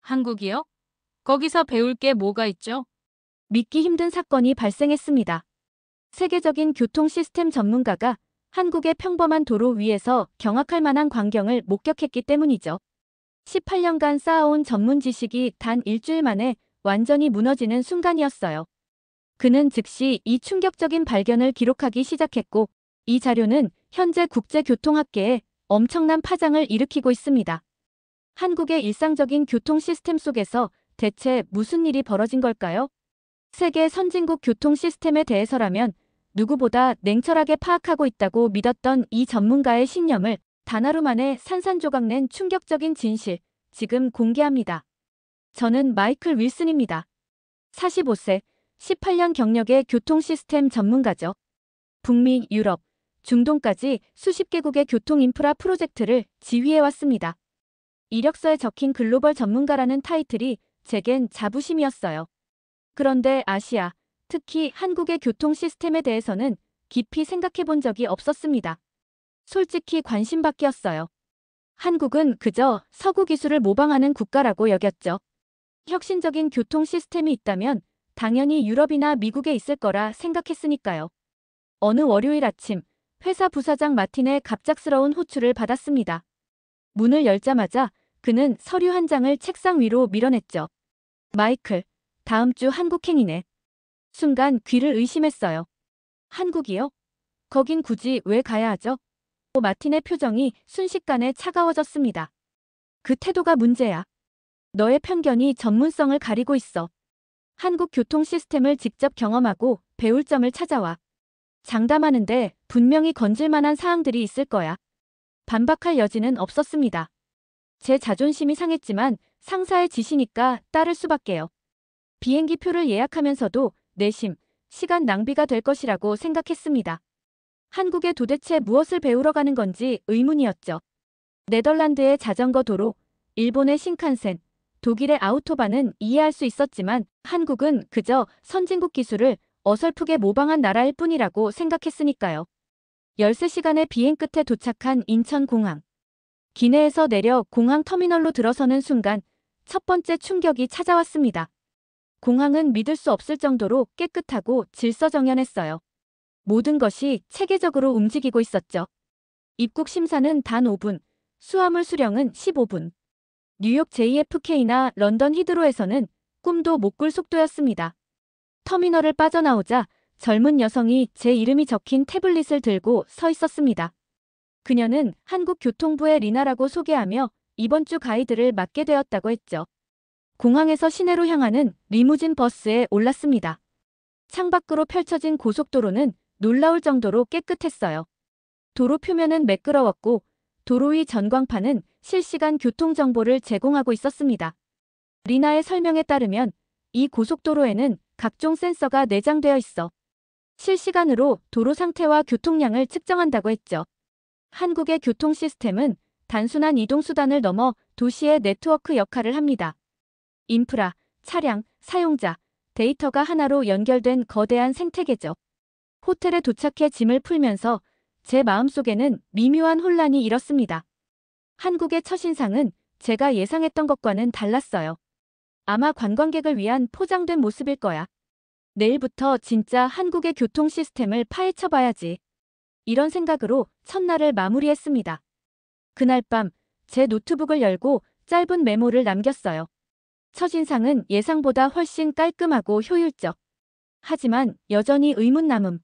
한국이요? 거기서 배울 게 뭐가 있죠? 믿기 힘든 사건이 발생했습니다. 세계적인 교통 시스템 전문가가 한국의 평범한 도로 위에서 경악할 만한 광경을 목격했기 때문이죠. 18년간 쌓아온 전문 지식이 단 일주일 만에 완전히 무너지는 순간이었어요. 그는 즉시 이 충격적인 발견을 기록하기 시작했고, 이 자료는 현재 국제교통학계에 엄청난 파장을 일으키고 있습니다. 한국의 일상적인 교통 시스템 속에서 대체 무슨 일이 벌어진 걸까요? 세계 선진국 교통 시스템에 대해서라면 누구보다 냉철하게 파악하고 있다고 믿었던 이 전문가의 신념을 단 하루 만에 산산조각낸 충격적인 진실, 지금 공개합니다. 저는 마이클 윌슨입니다. 45세, 18년 경력의 교통 시스템 전문가죠. 북미, 유럽, 중동까지 수십 개국의 교통 인프라 프로젝트를 지휘해왔습니다. 이력서에 적힌 글로벌 전문가라는 타이틀이 제겐 자부심이었어요. 그런데 아시아, 특히 한국의 교통 시스템에 대해서는 깊이 생각해 본 적이 없었습니다. 솔직히 관심 밖이었어요. 한국은 그저 서구 기술을 모방하는 국가라고 여겼죠. 혁신적인 교통 시스템이 있다면 당연히 유럽이나 미국에 있을 거라 생각했으니까요. 어느 월요일 아침, 회사 부사장 마틴의 갑작스러운 호출을 받았습니다. 문을 열자마자 그는 서류 한 장을 책상 위로 밀어냈죠. 마이클, 다음 주 한국행이네. 순간 귀를 의심했어요. 한국이요? 거긴 굳이 왜 가야 하죠? 마틴의 표정이 순식간에 차가워졌습니다. 그 태도가 문제야. 너의 편견이 전문성을 가리고 있어. 한국 교통 시스템을 직접 경험하고 배울 점을 찾아와. 장담하는데 분명히 건질만한 사항들이 있을 거야. 반박할 여지는 없었습니다. 제 자존심이 상했지만 상사의 지시니까 따를 수밖에요. 비행기 표를 예약하면서도 내심, 시간 낭비가 될 것이라고 생각했습니다. 한국에 도대체 무엇을 배우러 가는 건지 의문이었죠. 네덜란드의 자전거 도로, 일본의 신칸센, 독일의 아우토반은 이해할 수 있었지만 한국은 그저 선진국 기술을 어설프게 모방한 나라일 뿐이라고 생각했으니까요. 13시간의 비행 끝에 도착한 인천공항. 기내에서 내려 공항 터미널로 들어서는 순간 첫 번째 충격이 찾아왔습니다. 공항은 믿을 수 없을 정도로 깨끗하고 질서정연했어요. 모든 것이 체계적으로 움직이고 있었죠. 입국 심사는 단 5분, 수화물 수령은 15분. 뉴욕 JFK나 런던 히드로에서는 꿈도 못 꿀 속도였습니다. 터미널을 빠져나오자 젊은 여성이 제 이름이 적힌 태블릿을 들고 서 있었습니다. 그녀는 한국교통부의 리나라고 소개하며 이번 주 가이드를 맡게 되었다고 했죠. 공항에서 시내로 향하는 리무진 버스에 올랐습니다. 창밖으로 펼쳐진 고속도로는 놀라울 정도로 깨끗했어요. 도로 표면은 매끄러웠고 도로 위 전광판은 실시간 교통정보를 제공하고 있었습니다. 리나의 설명에 따르면 이 고속도로에는 각종 센서가 내장되어 있어 실시간으로 도로 상태와 교통량을 측정한다고 했죠. 한국의 교통 시스템은 단순한 이동수단을 넘어 도시의 네트워크 역할을 합니다. 인프라, 차량, 사용자, 데이터가 하나로 연결된 거대한 생태계죠. 호텔에 도착해 짐을 풀면서 제 마음속에는 미묘한 혼란이 일었습니다. 한국의 첫인상은 제가 예상했던 것과는 달랐어요. 아마 관광객을 위한 포장된 모습일 거야. 내일부터 진짜 한국의 교통 시스템을 파헤쳐 봐야지. 이런 생각으로 첫날을 마무리했습니다. 그날 밤 제 노트북을 열고 짧은 메모를 남겼어요. 첫인상은 예상보다 훨씬 깔끔하고 효율적. 하지만 여전히 의문 남음.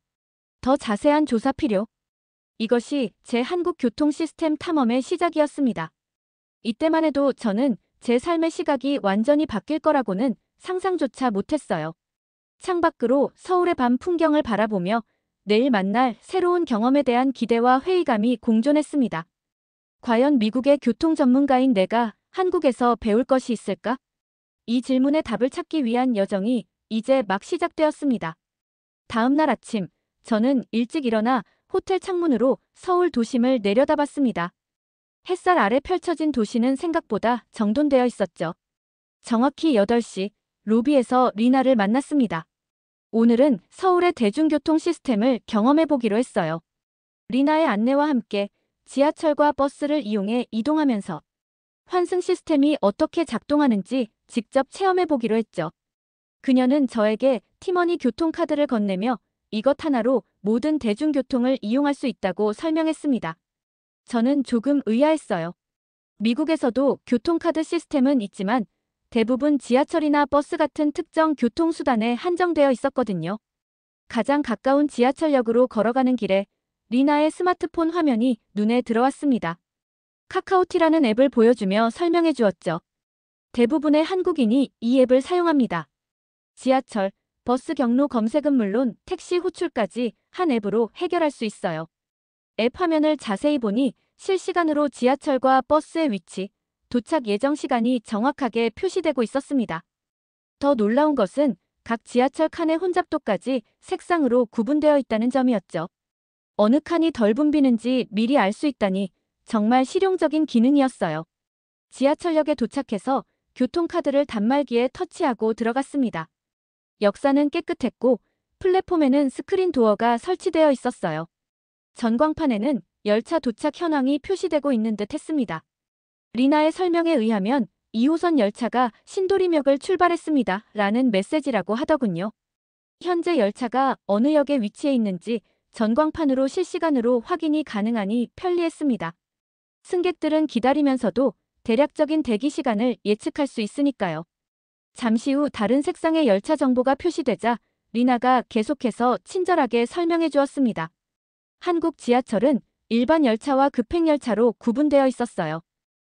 더 자세한 조사 필요. 이것이 제 한국 교통 시스템 탐험의 시작이었습니다. 이때만 해도 저는 제 삶의 시각이 완전히 바뀔 거라고는 상상조차 못했어요. 창밖으로 서울의 밤 풍경을 바라보며 내일 만날 새로운 경험에 대한 기대와 회의감이 공존했습니다. 과연 미국의 교통 전문가인 내가 한국에서 배울 것이 있을까? 이 질문에 답을 찾기 위한 여정이 이제 막 시작되었습니다. 다음 날 아침, 저는 일찍 일어나 호텔 창문으로 서울 도심을 내려다봤습니다. 햇살 아래 펼쳐진 도시는 생각보다 정돈되어 있었죠. 정확히 8시, 로비에서 리나를 만났습니다. 오늘은 서울의 대중교통 시스템을 경험해보기로 했어요. 리나의 안내와 함께 지하철과 버스를 이용해 이동하면서 환승 시스템이 어떻게 작동하는지 직접 체험해보기로 했죠. 그녀는 저에게 티머니 교통카드를 건네며 이것 하나로 모든 대중교통을 이용할 수 있다고 설명했습니다. 저는 조금 의아했어요. 미국에서도 교통카드 시스템은 있지만 대부분 지하철이나 버스 같은 특정 교통수단에 한정되어 있었거든요. 가장 가까운 지하철역으로 걸어가는 길에 리나의 스마트폰 화면이 눈에 들어왔습니다. 카카오티라는 앱을 보여주며 설명해 주었죠. 대부분의 한국인이 이 앱을 사용합니다. 지하철, 버스 경로 검색은 물론 택시 호출까지 한 앱으로 해결할 수 있어요. 앱 화면을 자세히 보니 실시간으로 지하철과 버스의 위치, 도착 예정 시간이 정확하게 표시되고 있었습니다. 더 놀라운 것은 각 지하철 칸의 혼잡도까지 색상으로 구분되어 있다는 점이었죠. 어느 칸이 덜 붐비는지 미리 알 수 있다니 정말 실용적인 기능이었어요. 지하철역에 도착해서 교통카드를 단말기에 터치하고 들어갔습니다. 역사는 깨끗했고 플랫폼에는 스크린 도어가 설치되어 있었어요. 전광판에는 열차 도착 현황이 표시되고 있는 듯 했습니다. 리나의 설명에 의하면 2호선 열차가 신도림역을 출발했습니다. 라는 메시지라고 하더군요. 현재 열차가 어느 역에 위치해 있는지 전광판으로 실시간으로 확인이 가능하니 편리했습니다. 승객들은 기다리면서도 대략적인 대기 시간을 예측할 수 있으니까요. 잠시 후 다른 색상의 열차 정보가 표시되자 리나가 계속해서 친절하게 설명해 주었습니다. 한국 지하철은 일반 열차와 급행열차로 구분되어 있었어요.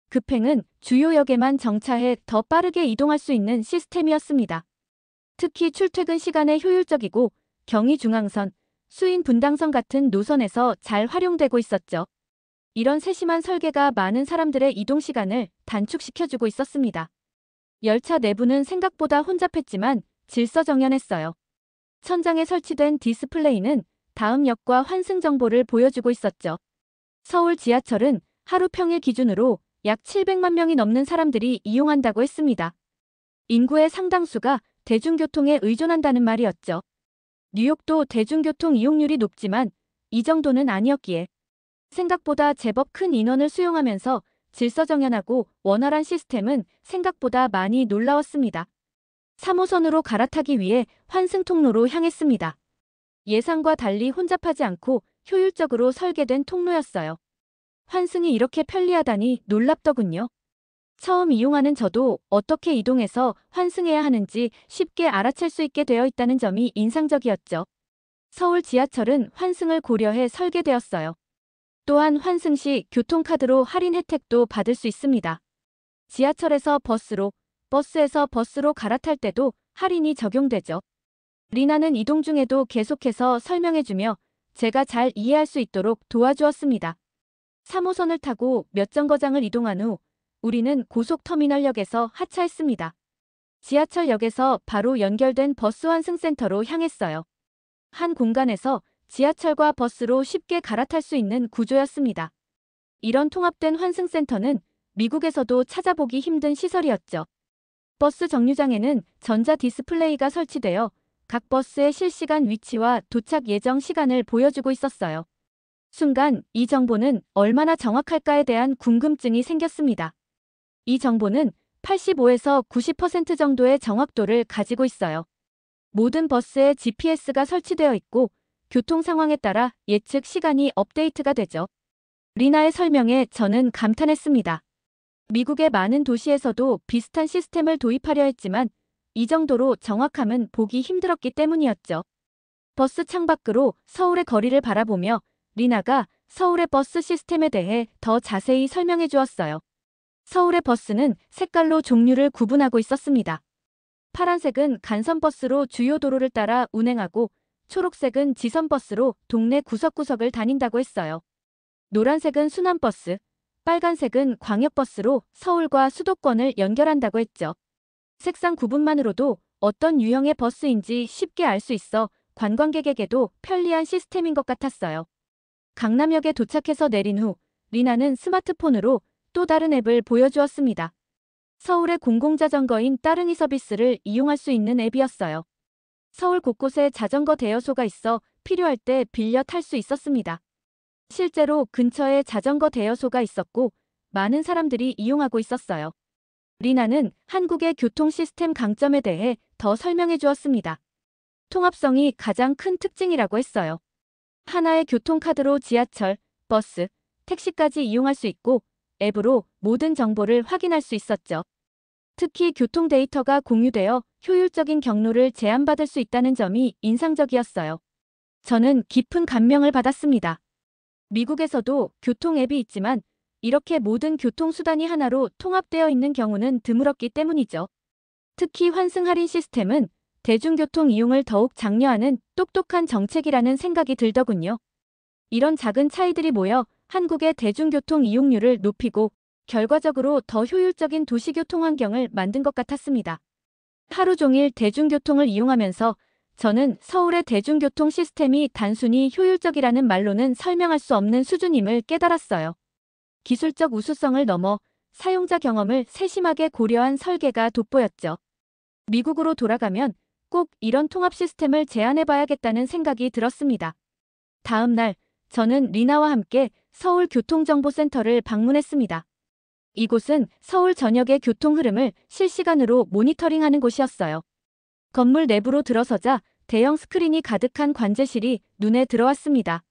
급행은 주요 역에만 정차해 더 빠르게 이동할 수 있는 시스템이었습니다. 특히 출퇴근 시간에 효율적이고 경의중앙선, 수인분당선 같은 노선에서 잘 활용되고 있었죠. 이런 세심한 설계가 많은 사람들의 이동 시간을 단축시켜주고 있었습니다. 열차 내부는 생각보다 혼잡했지만 질서정연했어요. 천장에 설치된 디스플레이는 다음 역과 환승 정보를 보여주고 있었죠. 서울 지하철은 하루 평일 기준으로 약 700만 명이 넘는 사람들이 이용한다고 했습니다. 인구의 상당수가 대중교통에 의존한다는 말이었죠. 뉴욕도 대중교통 이용률이 높지만 이 정도는 아니었기에 생각보다 제법 큰 인원을 수용하면서 질서정연하고 원활한 시스템은 생각보다 많이 놀라웠습니다. 3호선으로 갈아타기 위해 환승 통로로 향했습니다. 예상과 달리 혼잡하지 않고 효율적으로 설계된 통로였어요. 환승이 이렇게 편리하다니 놀랍더군요. 처음 이용하는 저도 어떻게 이동해서 환승해야 하는지 쉽게 알아챌 수 있게 되어 있다는 점이 인상적이었죠. 서울 지하철은 환승을 고려해 설계되었어요. 또한 환승 시 교통카드로 할인 혜택도 받을 수 있습니다. 지하철에서 버스로, 버스에서 버스로 갈아탈 때도 할인이 적용되죠. 리나는 이동 중에도 계속해서 설명해주며 제가 잘 이해할 수 있도록 도와주었습니다. 3호선을 타고 몇 정거장을 이동한 후 우리는 고속터미널역에서 하차했습니다. 지하철역에서 바로 연결된 버스 환승센터로 향했어요. 한 공간에서 지하철과 버스로 쉽게 갈아탈 수 있는 구조였습니다. 이런 통합된 환승센터는 미국에서도 찾아보기 힘든 시설이었죠. 버스 정류장에는 전자 디스플레이가 설치되어 각 버스의 실시간 위치와 도착 예정 시간을 보여주고 있었어요. 순간 이 정보는 얼마나 정확할까에 대한 궁금증이 생겼습니다. 이 정보는 85에서 90% 정도의 정확도를 가지고 있어요. 모든 버스에 GPS가 설치되어 있고 교통 상황에 따라 예측 시간이 업데이트가 되죠. 리나의 설명에 저는 감탄했습니다. 미국의 많은 도시에서도 비슷한 시스템을 도입하려 했지만 이 정도로 정확함은 보기 힘들었기 때문이었죠. 버스 창밖으로 서울의 거리를 바라보며 리나가 서울의 버스 시스템에 대해 더 자세히 설명해 주었어요. 서울의 버스는 색깔로 종류를 구분하고 있었습니다. 파란색은 간선버스로 주요 도로를 따라 운행하고 초록색은 지선버스로 동네 구석구석을 다닌다고 했어요. 노란색은 순환버스, 빨간색은 광역버스로 서울과 수도권을 연결한다고 했죠. 색상 구분만으로도 어떤 유형의 버스인지 쉽게 알 수 있어 관광객에게도 편리한 시스템인 것 같았어요. 강남역에 도착해서 내린 후 리나는 스마트폰으로 또 다른 앱을 보여주었습니다. 서울의 공공자전거인 따릉이 서비스를 이용할 수 있는 앱이었어요. 서울 곳곳에 자전거 대여소가 있어 필요할 때 빌려 탈 수 있었습니다. 실제로 근처에 자전거 대여소가 있었고 많은 사람들이 이용하고 있었어요. 리나는 한국의 교통 시스템 강점에 대해 더 설명해 주었습니다. 통합성이 가장 큰 특징이라고 했어요. 하나의 교통카드로 지하철, 버스, 택시까지 이용할 수 있고 앱으로 모든 정보를 확인할 수 있었죠. 특히 교통 데이터가 공유되어 효율적인 경로를 제안받을 수 있다는 점이 인상적이었어요. 저는 깊은 감명을 받았습니다. 미국에서도 교통 앱이 있지만 이렇게 모든 교통수단이 하나로 통합되어 있는 경우는 드물었기 때문이죠. 특히 환승 할인 시스템은 대중교통 이용을 더욱 장려하는 똑똑한 정책이라는 생각이 들더군요. 이런 작은 차이들이 모여 한국의 대중교통 이용률을 높이고 결과적으로 더 효율적인 도시교통 환경을 만든 것 같았습니다. 하루 종일 대중교통을 이용하면서 저는 서울의 대중교통 시스템이 단순히 효율적이라는 말로는 설명할 수 없는 수준임을 깨달았어요. 기술적 우수성을 넘어 사용자 경험을 세심하게 고려한 설계가 돋보였죠. 미국으로 돌아가면 꼭 이런 통합 시스템을 제안해봐야겠다는 생각이 들었습니다. 다음 날, 저는 리나와 함께 서울교통정보센터를 방문했습니다. 이곳은 서울 전역의 교통 흐름을 실시간으로 모니터링하는 곳이었어요. 건물 내부로 들어서자 대형 스크린이 가득한 관제실이 눈에 들어왔습니다.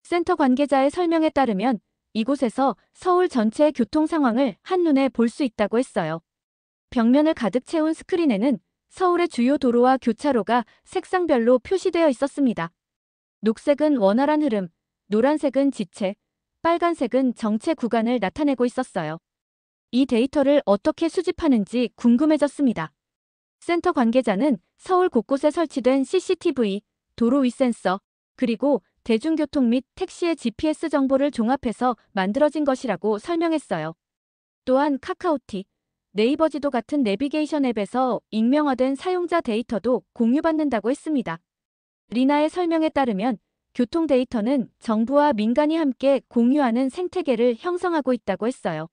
센터 관계자의 설명에 따르면 이곳에서 서울 전체의 교통 상황을 한눈에 볼 수 있다고 했어요. 벽면을 가득 채운 스크린에는 서울의 주요 도로와 교차로가 색상별로 표시되어 있었습니다. 녹색은 원활한 흐름, 노란색은 지체, 빨간색은 정체 구간을 나타내고 있었어요. 이 데이터를 어떻게 수집하는지 궁금해졌습니다. 센터 관계자는 서울 곳곳에 설치된 CCTV, 도로 위 센서, 그리고 대중교통 및 택시의 GPS 정보를 종합해서 만들어진 것이라고 설명했어요. 또한 카카오티, 네이버 지도 같은 내비게이션 앱에서 익명화된 사용자 데이터도 공유받는다고 했습니다. 리나의 설명에 따르면 교통 데이터는 정부와 민간이 함께 공유하는 생태계를 형성하고 있다고 했어요.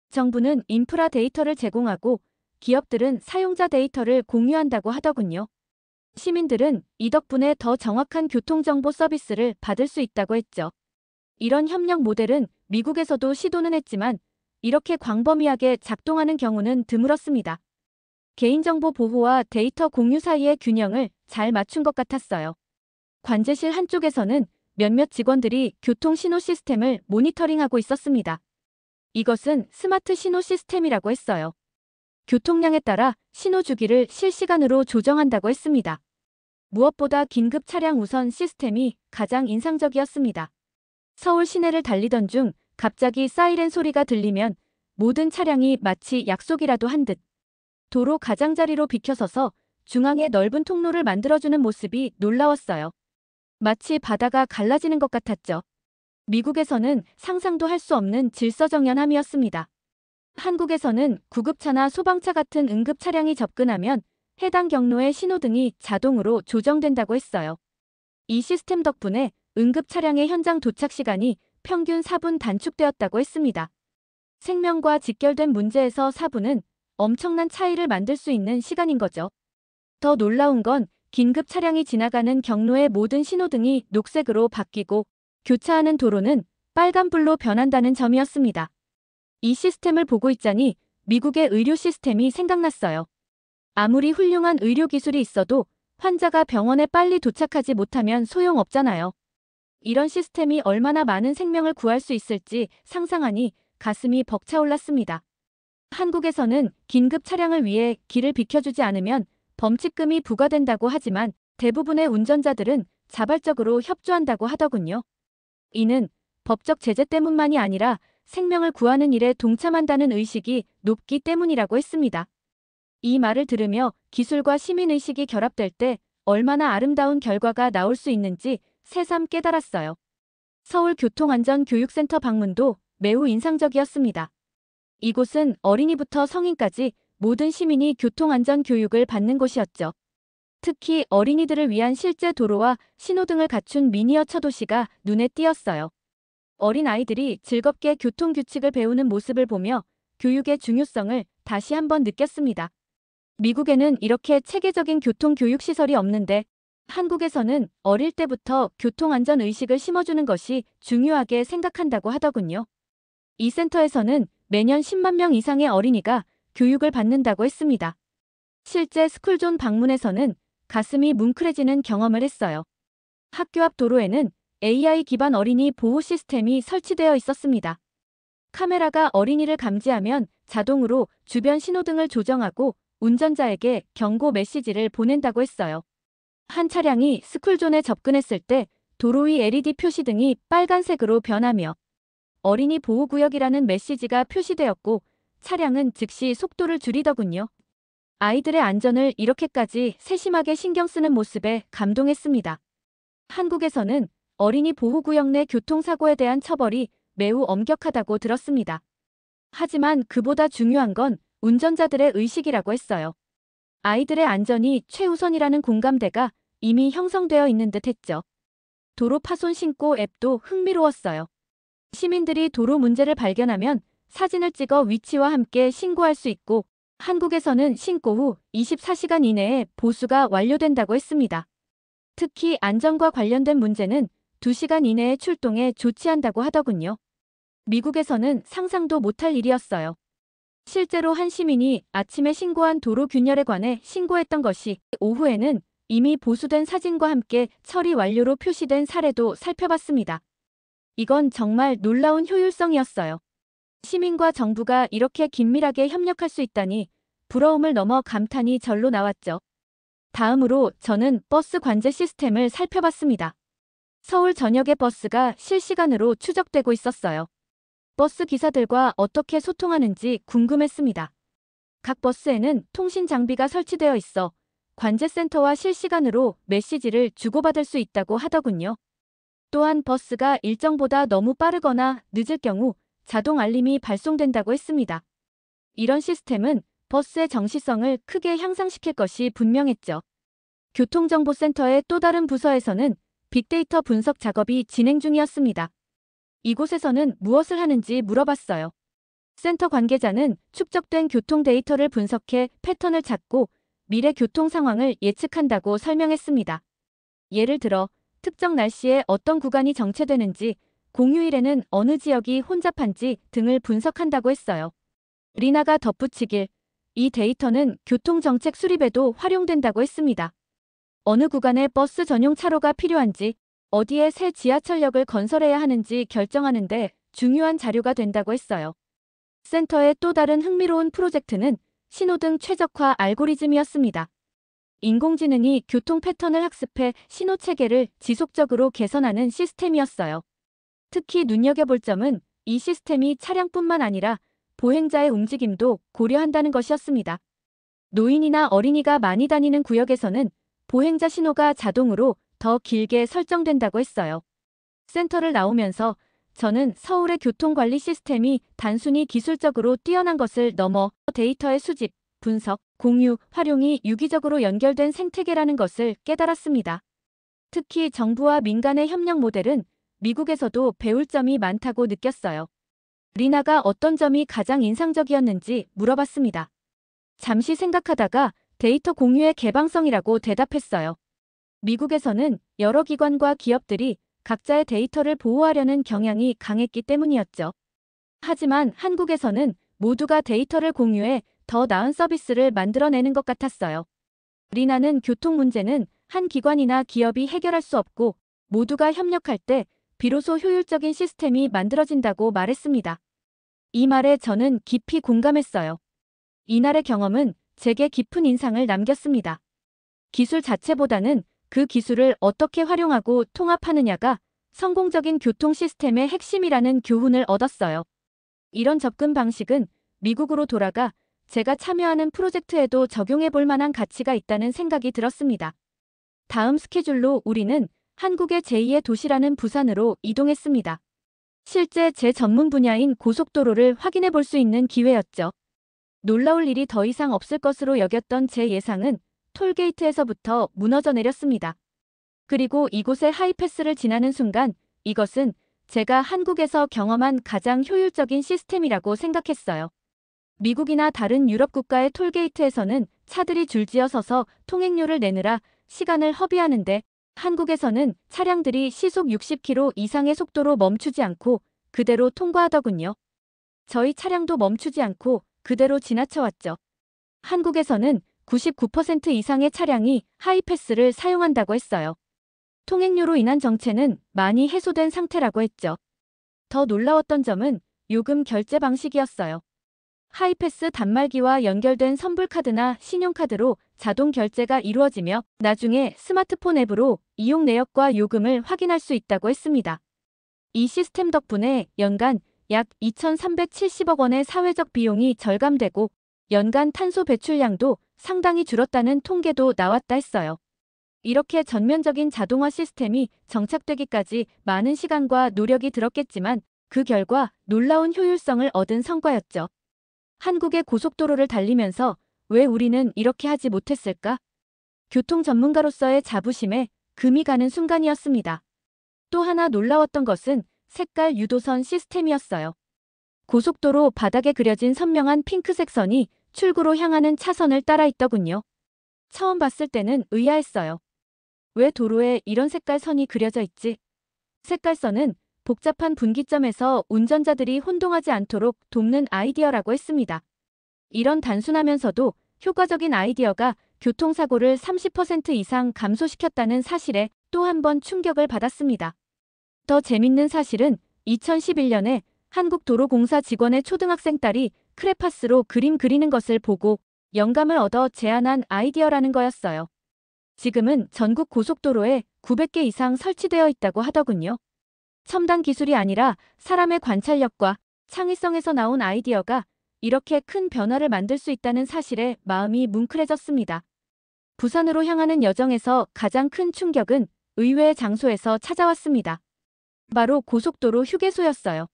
정부는 인프라 데이터를 제공하고 기업들은 사용자 데이터를 공유한다고 하더군요. 시민들은 이 덕분에 더 정확한 교통정보 서비스를 받을 수 있다고 했죠. 이런 협력 모델은 미국에서도 시도는 했지만 이렇게 광범위하게 작동하는 경우는 드물었습니다. 개인정보 보호와 데이터 공유 사이의 균형을 잘 맞춘 것 같았어요. 관제실 한쪽에서는 몇몇 직원들이 교통 신호 시스템을 모니터링하고 있었습니다. 이것은 스마트 신호 시스템이라고 했어요. 교통량에 따라 신호 주기를 실시간으로 조정한다고 했습니다. 무엇보다 긴급 차량 우선 시스템이 가장 인상적이었습니다. 서울 시내를 달리던 중 갑자기 사이렌 소리가 들리면 모든 차량이 마치 약속이라도 한 듯 도로 가장자리로 비켜서서 중앙에 넓은 통로를 만들어주는 모습이 놀라웠어요. 마치 바다가 갈라지는 것 같았죠. 미국에서는 상상도 할 수 없는 질서정연함이었습니다. 한국에서는 구급차나 소방차 같은 응급 차량이 접근하면 해당 경로의 신호등이 자동으로 조정된다고 했어요. 이 시스템 덕분에 응급 차량의 현장 도착 시간이 평균 4분 단축되었다고 했습니다. 생명과 직결된 문제에서 4분은 엄청난 차이를 만들 수 있는 시간인 거죠. 더 놀라운 건 긴급 차량이 지나가는 경로의 모든 신호등이 녹색으로 바뀌고 교차하는 도로는 빨간불로 변한다는 점이었습니다. 이 시스템을 보고 있자니 미국의 의료 시스템이 생각났어요. 아무리 훌륭한 의료 기술이 있어도 환자가 병원에 빨리 도착하지 못하면 소용없잖아요. 이런 시스템이 얼마나 많은 생명을 구할 수 있을지 상상하니 가슴이 벅차올랐습니다. 한국에서는 긴급 차량을 위해 길을 비켜주지 않으면 범칙금이 부과된다고 하지만 대부분의 운전자들은 자발적으로 협조한다고 하더군요. 이는 법적 제재 때문만이 아니라 생명을 구하는 일에 동참한다는 의식이 높기 때문이라고 했습니다. 이 말을 들으며 기술과 시민의식이 결합될 때 얼마나 아름다운 결과가 나올 수 있는지 새삼 깨달았어요. 서울교통안전교육센터 방문도 매우 인상적이었습니다. 이곳은 어린이부터 성인까지 모든 시민이 교통안전 교육을 받는 곳이었죠. 특히 어린이들을 위한 실제 도로와 신호등을 갖춘 미니어처 도시가 눈에 띄었어요. 어린 아이들이 즐겁게 교통규칙을 배우는 모습을 보며 교육의 중요성을 다시 한번 느꼈습니다. 미국에는 이렇게 체계적인 교통교육시설이 없는데 한국에서는 어릴 때부터 교통안전 의식을 심어주는 것이 중요하게 생각한다고 하더군요. 이 센터에서는 매년 10만 명 이상의 어린이가 교육을 받는다고 했습니다. 실제 스쿨존 방문에서는 가슴이 뭉클해지는 경험을 했어요. 학교 앞 도로에는 AI 기반 어린이 보호 시스템이 설치되어 있었습니다. 카메라가 어린이를 감지하면 자동으로 주변 신호등을 조정하고 운전자에게 경고 메시지를 보낸다고 했어요. 한 차량이 스쿨존에 접근했을 때 도로 위 LED 표시등이 빨간색으로 변하며 어린이 보호구역이라는 메시지가 표시되었고 차량은 즉시 속도를 줄이더군요. 아이들의 안전을 이렇게까지 세심하게 신경 쓰는 모습에 감동했습니다. 한국에서는 어린이 보호구역 내 교통사고에 대한 처벌이 매우 엄격하다고 들었습니다. 하지만 그보다 중요한 건 운전자들의 의식이라고 했어요. 아이들의 안전이 최우선이라는 공감대가 이미 형성되어 있는 듯 했죠. 도로 파손 신고 앱도 흥미로웠어요. 시민들이 도로 문제를 발견하면 사진을 찍어 위치와 함께 신고할 수 있고 한국에서는 신고 후 24시간 이내에 보수가 완료된다고 했습니다. 특히 안전과 관련된 문제는 2시간 이내에 출동해 조치한다고 하더군요. 미국에서는 상상도 못할 일이었어요. 실제로 한 시민이 아침에 신고한 도로 균열에 관해 신고했던 것이 오후에는 이미 보수된 사진과 함께 처리 완료로 표시된 사례도 살펴봤습니다. 이건 정말 놀라운 효율성이었어요. 시민과 정부가 이렇게 긴밀하게 협력할 수 있다니 부러움을 넘어 감탄이 절로 나왔죠. 다음으로 저는 버스 관제 시스템을 살펴봤습니다. 서울 전역의 버스가 실시간으로 추적되고 있었어요. 버스 기사들과 어떻게 소통하는지 궁금했습니다. 각 버스에는 통신 장비가 설치되어 있어 관제센터와 실시간으로 메시지를 주고받을 수 있다고 하더군요. 또한 버스가 일정보다 너무 빠르거나 늦을 경우 자동 알림이 발송된다고 했습니다. 이런 시스템은 버스의 정시성을 크게 향상시킬 것이 분명했죠. 교통정보센터의 또 다른 부서에서는 빅데이터 분석 작업이 진행 중이었습니다. 이곳에서는 무엇을 하는지 물어봤어요. 센터 관계자는 축적된 교통 데이터를 분석해 패턴을 찾고 미래 교통 상황을 예측한다고 설명했습니다. 예를 들어 특정 날씨에 어떤 구간이 정체되는지, 공휴일에는 어느 지역이 혼잡한지 등을 분석한다고 했어요. 리나가 덧붙이길, 이 데이터는 교통정책 수립에도 활용된다고 했습니다. 어느 구간에 버스 전용 차로가 필요한지, 어디에 새 지하철역을 건설해야 하는지 결정하는데 중요한 자료가 된다고 했어요. 센터의 또 다른 흥미로운 프로젝트는 신호등 최적화 알고리즘이었습니다. 인공지능이 교통 패턴을 학습해 신호 체계를 지속적으로 개선하는 시스템이었어요. 특히 눈여겨볼 점은 이 시스템이 차량뿐만 아니라 보행자의 움직임도 고려한다는 것이었습니다. 노인이나 어린이가 많이 다니는 구역에서는 보행자 신호가 자동으로 더 길게 설정된다고 했어요. 센터를 나오면서 저는 서울의 교통관리 시스템이 단순히 기술적으로 뛰어난 것을 넘어 데이터의 수집, 분석, 공유, 활용이 유기적으로 연결된 생태계라는 것을 깨달았습니다. 특히 정부와 민간의 협력 모델은 미국에서도 배울 점이 많다고 느꼈어요. 리나가 어떤 점이 가장 인상적이었는지 물어봤습니다. 잠시 생각하다가 데이터 공유의 개방성이라고 대답했어요. 미국에서는 여러 기관과 기업들이 각자의 데이터를 보호하려는 경향이 강했기 때문이었죠. 하지만 한국에서는 모두가 데이터를 공유해 더 나은 서비스를 만들어내는 것 같았어요. 리나는 교통 문제는 한 기관이나 기업이 해결할 수 없고 모두가 협력할 때 비로소 효율적인 시스템이 만들어진다고 말했습니다. 이 말에 저는 깊이 공감했어요. 이날의 경험은 제게 깊은 인상을 남겼습니다. 기술 자체보다는 그 기술을 어떻게 활용하고 통합하느냐가 성공적인 교통 시스템의 핵심이라는 교훈을 얻었어요. 이런 접근 방식은 미국으로 돌아가 제가 참여하는 프로젝트에도 적용해 볼 만한 가치가 있다는 생각이 들었습니다. 다음 스케줄로 우리는 한국의 제2의 도시라는 부산으로 이동했습니다. 실제 제 전문 분야인 고속도로를 확인해 볼 수 있는 기회였죠. 놀라울 일이 더 이상 없을 것으로 여겼던 제 예상은 톨게이트에서부터 무너져 내렸습니다. 그리고 이곳의 하이패스를 지나는 순간 이것은 제가 한국에서 경험한 가장 효율적인 시스템이라고 생각했어요. 미국이나 다른 유럽 국가의 톨게이트에서는 차들이 줄지어 서서 통행료를 내느라 시간을 허비하는데 한국에서는 차량들이 시속 60km 이상의 속도로 멈추지 않고 그대로 통과하더군요. 저희 차량도 멈추지 않고 그대로 지나쳐왔죠. 한국에서는 99% 이상의 차량이 하이패스를 사용한다고 했어요. 통행료로 인한 정체는 많이 해소된 상태라고 했죠. 더 놀라웠던 점은 요금 결제 방식이었어요. 하이패스 단말기와 연결된 선불카드나 신용카드로 자동 결제가 이루어지며 나중에 스마트폰 앱으로 이용 내역과 요금을 확인할 수 있다고 했습니다. 이 시스템 덕분에 연간 약 2,370억 원의 사회적 비용이 절감되고 연간 탄소 배출량도 상당히 줄었다는 통계도 나왔다 했어요. 이렇게 전면적인 자동화 시스템이 정착되기까지 많은 시간과 노력이 들었겠지만 그 결과 놀라운 효율성을 얻은 성과였죠. 한국의 고속도로를 달리면서 왜 우리는 이렇게 하지 못했을까? 교통 전문가로서의 자부심에 금이 가는 순간이었습니다. 또 하나 놀라웠던 것은 색깔 유도선 시스템이었어요. 고속도로 바닥에 그려진 선명한 핑크색 선이 출구로 향하는 차선을 따라 있더군요. 처음 봤을 때는 의아했어요. 왜 도로에 이런 색깔 선이 그려져 있지? 색깔선은 복잡한 분기점에서 운전자들이 혼동하지 않도록 돕는 아이디어라고 했습니다. 이런 단순하면서도 효과적인 아이디어가 교통사고를 30% 이상 감소시켰다는 사실에 또 한 번 충격을 받았습니다. 더 재밌는 사실은 2011년에 한국도로공사 직원의 초등학생 딸이 크레파스로 그림 그리는 것을 보고 영감을 얻어 제안한 아이디어라는 거였어요. 지금은 전국 고속도로에 900개 이상 설치되어 있다고 하더군요. 첨단 기술이 아니라 사람의 관찰력과 창의성에서 나온 아이디어가 이렇게 큰 변화를 만들 수 있다는 사실에 마음이 뭉클해졌습니다. 부산으로 향하는 여정에서 가장 큰 충격은 의외의 장소에서 찾아왔습니다. 바로 고속도로 휴게소였어요.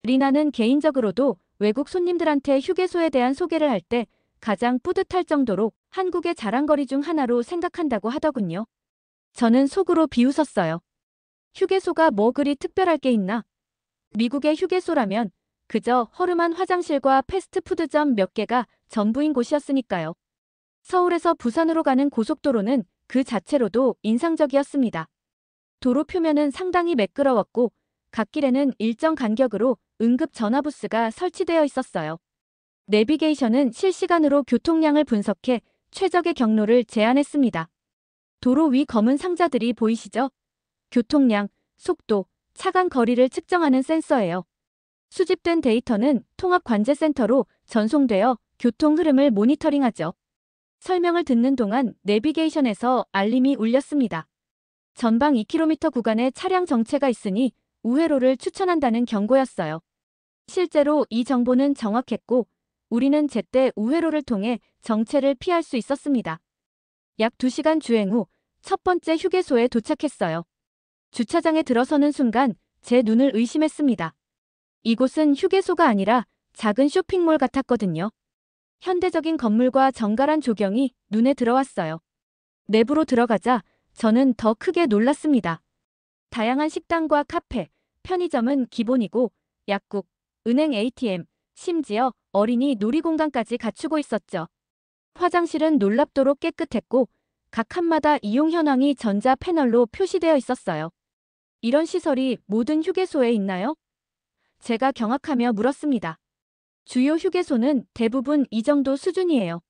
리나는 개인적으로도 외국 손님들한테 휴게소에 대한 소개를 할 때 가장 뿌듯할 정도로 한국의 자랑거리 중 하나로 생각한다고 하더군요. 저는 속으로 비웃었어요. 휴게소가 뭐 그리 특별할 게 있나? 미국의 휴게소라면 그저 허름한 화장실과 패스트푸드점 몇 개가 전부인 곳이었으니까요. 서울에서 부산으로 가는 고속도로는 그 자체로도 인상적이었습니다. 도로 표면은 상당히 매끄러웠고 갓길에는 일정 간격으로 응급 전화부스가 설치되어 있었어요. 내비게이션은 실시간으로 교통량을 분석해 최적의 경로를 제안했습니다. 도로 위 검은 상자들이 보이시죠? 교통량, 속도, 차간 거리를 측정하는 센서예요. 수집된 데이터는 통합관제센터로 전송되어 교통 흐름을 모니터링하죠. 설명을 듣는 동안 내비게이션에서 알림이 울렸습니다. 전방 2km 구간에 차량 정체가 있으니 우회로를 추천한다는 경고였어요. 실제로 이 정보는 정확했고 우리는 제때 우회로를 통해 정체를 피할 수 있었습니다. 약 2시간 주행 후 첫 번째 휴게소에 도착했어요. 주차장에 들어서는 순간 제 눈을 의심했습니다. 이곳은 휴게소가 아니라 작은 쇼핑몰 같았거든요. 현대적인 건물과 정갈한 조경이 눈에 들어왔어요. 내부로 들어가자 저는 더 크게 놀랐습니다. 다양한 식당과 카페, 편의점은 기본이고 약국, 은행 ATM, 심지어 어린이 놀이공간까지 갖추고 있었죠. 화장실은 놀랍도록 깨끗했고 각 칸마다 이용 현황이 전자 패널로 표시되어 있었어요. 이런 시설이 모든 휴게소에 있나요? 제가 경악하며 물었습니다. 주요 휴게소는 대부분 이 정도 수준이에요.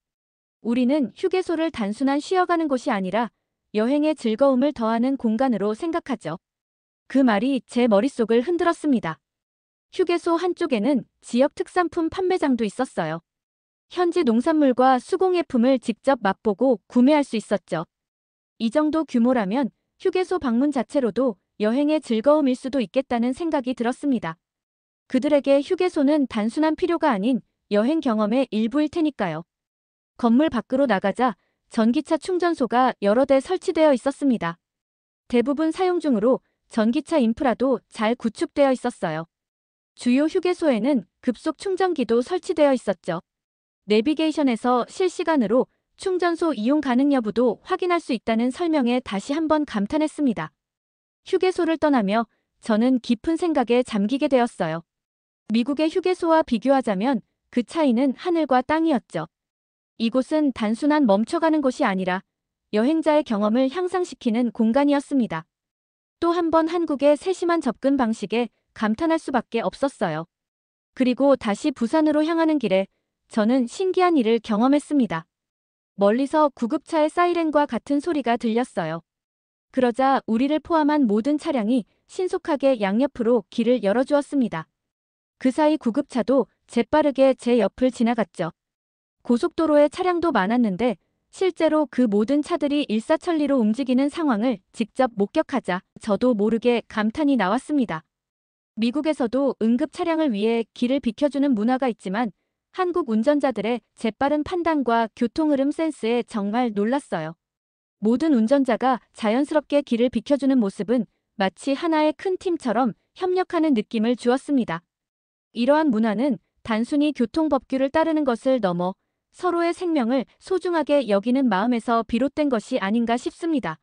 우리는 휴게소를 단순한 쉬어가는 곳이 아니라 여행의 즐거움을 더하는 공간으로 생각하죠. 그 말이 제 머릿속을 흔들었습니다. 휴게소 한쪽에는 지역 특산품 판매장도 있었어요. 현지 농산물과 수공예품을 직접 맛보고 구매할 수 있었죠. 이 정도 규모라면 휴게소 방문 자체로도 여행의 즐거움일 수도 있겠다는 생각이 들었습니다. 그들에게 휴게소는 단순한 필요가 아닌 여행 경험의 일부일 테니까요. 건물 밖으로 나가자 전기차 충전소가 여러 대 설치되어 있었습니다. 대부분 사용 중으로 전기차 인프라도 잘 구축되어 있었어요. 주요 휴게소에는 급속 충전기도 설치되어 있었죠. 내비게이션에서 실시간으로 충전소 이용 가능 여부도 확인할 수 있다는 설명에 다시 한번 감탄했습니다. 휴게소를 떠나며 저는 깊은 생각에 잠기게 되었어요. 미국의 휴게소와 비교하자면 그 차이는 하늘과 땅이었죠. 이곳은 단순한 멈춰가는 곳이 아니라 여행자의 경험을 향상시키는 공간이었습니다. 또 한 번 한국의 세심한 접근 방식에 감탄할 수밖에 없었어요. 그리고 다시 부산으로 향하는 길에 저는 신기한 일을 경험했습니다. 멀리서 구급차의 사이렌과 같은 소리가 들렸어요. 그러자 우리를 포함한 모든 차량이 신속하게 양옆으로 길을 열어주었습니다. 그 사이 구급차도 재빠르게 제 옆을 지나갔죠. 고속도로에 차량도 많았는데 실제로 그 모든 차들이 일사천리로 움직이는 상황을 직접 목격하자 저도 모르게 감탄이 나왔습니다. 미국에서도 응급 차량을 위해 길을 비켜주는 문화가 있지만 한국 운전자들의 재빠른 판단과 교통 흐름 센스에 정말 놀랐어요. 모든 운전자가 자연스럽게 길을 비켜주는 모습은 마치 하나의 큰 팀처럼 협력하는 느낌을 주었습니다. 이러한 문화는 단순히 교통법규를 따르는 것을 넘어 서로의 생명을 소중하게 여기는 마음에서 비롯된 것이 아닌가 싶습니다.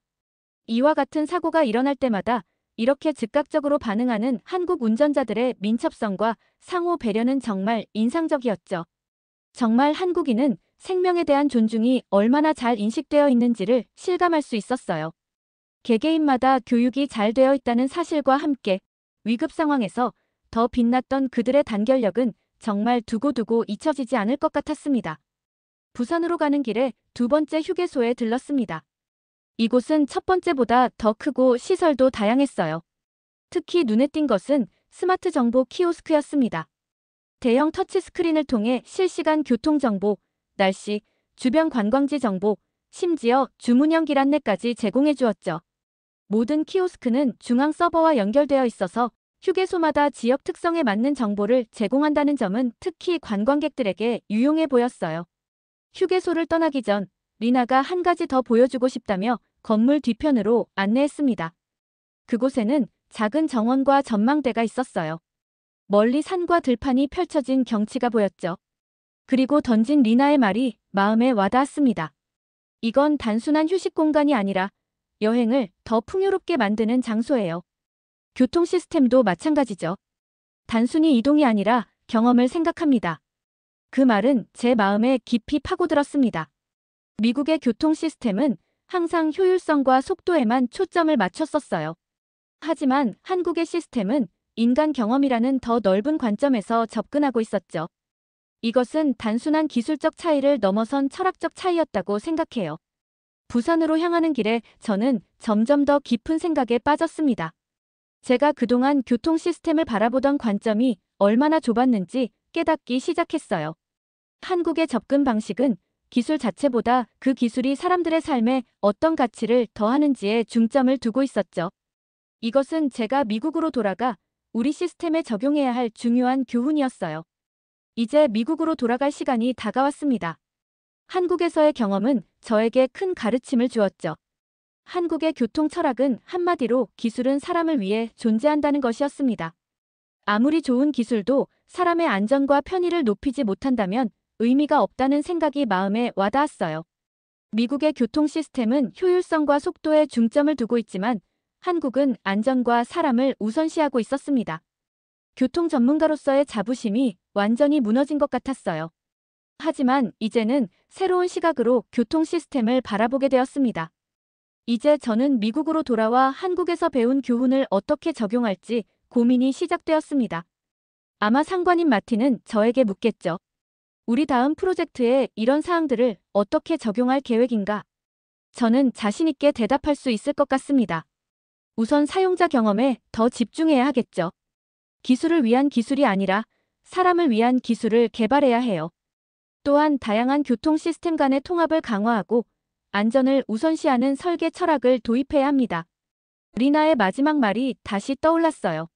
이와 같은 사고가 일어날 때마다 이렇게 즉각적으로 반응하는 한국 운전자들의 민첩성과 상호 배려는 정말 인상적이었죠. 정말 한국인은 생명에 대한 존중이 얼마나 잘 인식되어 있는지를 실감할 수 있었어요. 개개인마다 교육이 잘 되어 있다는 사실과 함께 위급 상황에서 더 빛났던 그들의 단결력은 정말 두고두고 잊혀지지 않을 것 같았습니다. 부산으로 가는 길에 두 번째 휴게소에 들렀습니다. 이곳은 첫 번째보다 더 크고 시설도 다양했어요. 특히 눈에 띈 것은 스마트 정보 키오스크였습니다. 대형 터치스크린을 통해 실시간 교통정보, 날씨, 주변 관광지 정보, 심지어 주문형 길 안내까지 제공해 주었죠. 모든 키오스크는 중앙 서버와 연결되어 있어서 휴게소마다 지역 특성에 맞는 정보를 제공한다는 점은 특히 관광객들에게 유용해 보였어요. 휴게소를 떠나기 전 리나가 한 가지 더 보여주고 싶다며 건물 뒤편으로 안내했습니다. 그곳에는 작은 정원과 전망대가 있었어요. 멀리 산과 들판이 펼쳐진 경치가 보였죠. 그리고 던진 리나의 말이 마음에 와닿았습니다. 이건 단순한 휴식 공간이 아니라 여행을 더 풍요롭게 만드는 장소예요. 교통 시스템도 마찬가지죠. 단순히 이동이 아니라 경험을 생각합니다. 그 말은 제 마음에 깊이 파고들었습니다. 미국의 교통 시스템은 항상 효율성과 속도에만 초점을 맞췄었어요. 하지만 한국의 시스템은 인간 경험이라는 더 넓은 관점에서 접근하고 있었죠. 이것은 단순한 기술적 차이를 넘어선 철학적 차이였다고 생각해요. 부산으로 향하는 길에 저는 점점 더 깊은 생각에 빠졌습니다. 제가 그동안 교통 시스템을 바라보던 관점이 얼마나 좁았는지 깨닫기 시작했어요. 한국의 접근 방식은 기술 자체보다 그 기술이 사람들의 삶에 어떤 가치를 더하는지에 중점을 두고 있었죠. 이것은 제가 미국으로 돌아가 우리 시스템에 적용해야 할 중요한 교훈이었어요. 이제 미국으로 돌아갈 시간이 다가왔습니다. 한국에서의 경험은 저에게 큰 가르침을 주었죠. 한국의 교통 철학은 한마디로 기술은 사람을 위해 존재한다는 것이었습니다. 아무리 좋은 기술도 사람의 안전과 편의를 높이지 못한다면 의미가 없다는 생각이 마음에 와닿았어요. 미국의 교통 시스템은 효율성과 속도에 중점을 두고 있지만 한국은 안전과 사람을 우선시하고 있었습니다. 교통 전문가로서의 자부심이 완전히 무너진 것 같았어요. 하지만 이제는 새로운 시각으로 교통 시스템을 바라보게 되었습니다. 이제 저는 미국으로 돌아와 한국에서 배운 교훈을 어떻게 적용할지 고민이 시작되었습니다. 아마 상관인 마티는 저에게 묻겠죠. 우리 다음 프로젝트에 이런 사항들을 어떻게 적용할 계획인가? 저는 자신 있게 대답할 수 있을 것 같습니다. 우선 사용자 경험에 더 집중해야 하겠죠. 기술을 위한 기술이 아니라 사람을 위한 기술을 개발해야 해요. 또한 다양한 교통 시스템 간의 통합을 강화하고 안전을 우선시하는 설계 철학을 도입해야 합니다. 리나의 마지막 말이 다시 떠올랐어요.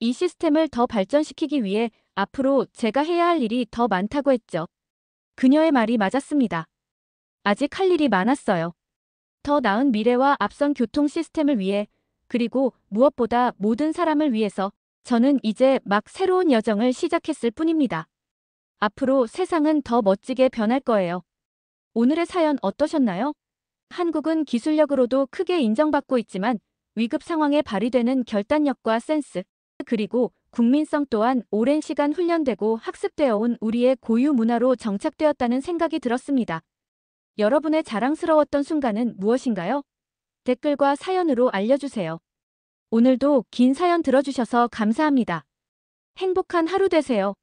이 시스템을 더 발전시키기 위해 앞으로 제가 해야 할 일이 더 많다고 했죠. 그녀의 말이 맞았습니다. 아직 할 일이 많았어요. 더 나은 미래와 앞선 교통 시스템을 위해, 그리고 무엇보다 모든 사람을 위해서 저는 이제 막 새로운 여정을 시작했을 뿐입니다. 앞으로 세상은 더 멋지게 변할 거예요. 오늘의 사연 어떠셨나요? 한국은 기술력으로도 크게 인정받고 있지만 위급 상황에 발휘되는 결단력과 센스, 그리고 국민성 또한 오랜 시간 훈련되고 학습되어 온 우리의 고유 문화로 정착되었다는 생각이 들었습니다. 여러분의 자랑스러웠던 순간은 무엇인가요? 댓글과 사연으로 알려주세요. 오늘도 긴 사연 들어주셔서 감사합니다. 행복한 하루 되세요.